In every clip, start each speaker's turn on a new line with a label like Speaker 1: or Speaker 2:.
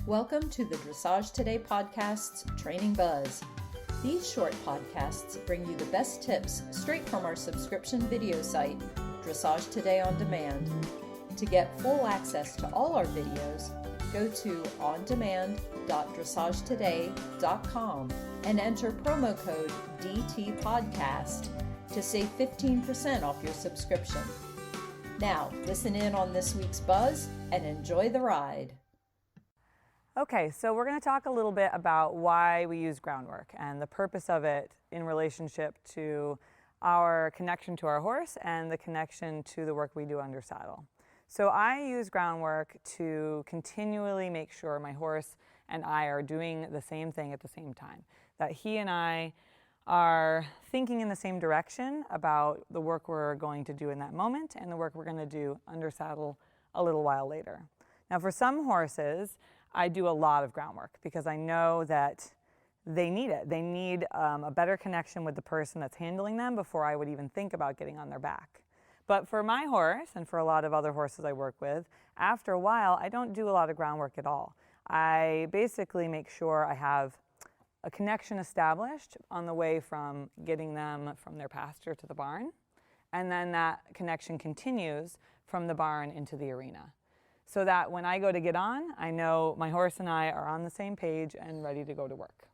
Speaker 1: Welcome to the Dressage Today podcast's Training Buzz. These short podcasts bring you the best tips straight from our subscription video site, Dressage Today On Demand. To get full access to all our videos, go to ondemand.dressagetoday.com and enter promo code DTPodcast to save 15% off your subscription. Now, listen in on this week's buzz and enjoy the ride.
Speaker 2: Okay, so we're going to talk a little bit about why we use Groundwork and the purpose of it in relationship to our connection to our horse and the connection to the work we do under saddle. So I use Groundwork to continually make sure my horse and I are doing the same thing at the same time, that he and I are thinking in the same direction about the work we're going to do in that moment and the work we're going to do under saddle a little while later. Now, for some horses, I do a lot of groundwork because I know that they need it. They need a better connection with the person that's handling them before I would even think about getting on their back. But for my horse, and for a lot of other horses I work with, after a while, I don't do a lot of groundwork at all. I basically make sure I have a connection established on the way from getting them from their pasture to the barn, and then that connection continues from the barn into the arena. So that when I go to get on, I know my horse and I are on the same page and ready to go to work.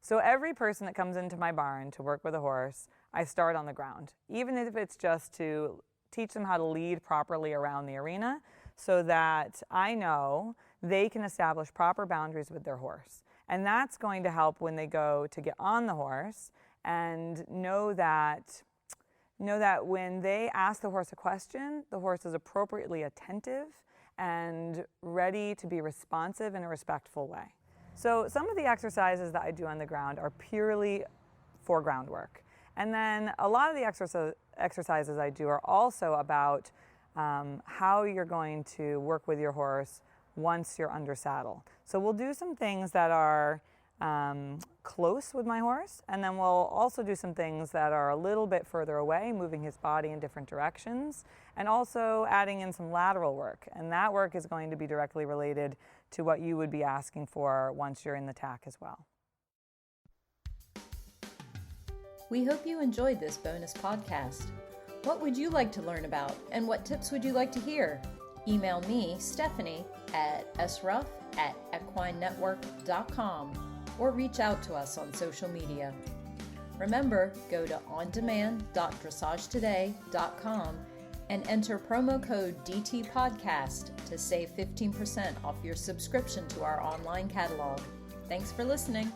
Speaker 2: So every person that comes into my barn to work with a horse, I start on the ground, even if it's just to teach them how to lead properly around the arena so that I know they can establish proper boundaries with their horse. And that's going to help when they go to get on the horse and know that when they ask the horse a question, the horse is appropriately attentive and ready to be responsive in a respectful way. So some of the exercises that I do on the ground are purely for groundwork. And then a lot of the exercises I do are also about how you're going to work with your horse once you're under saddle. So we'll do some things that are close with my horse, and then we'll also do some things that are a little bit further away, moving his body in different directions, and also adding in some lateral work. And that work is going to be directly related to what you would be asking for once you're in the tack as well.
Speaker 1: We hope you enjoyed this bonus podcast. What would you like to learn about, and what tips would you like to hear? Email me, Stephanie, at sruff@equinenetwork.com, or reach out to us on social media. Remember, go to ondemand.dressagetoday.com and enter promo code DTPodcast to save 15% off your subscription to our online catalog. Thanks for listening.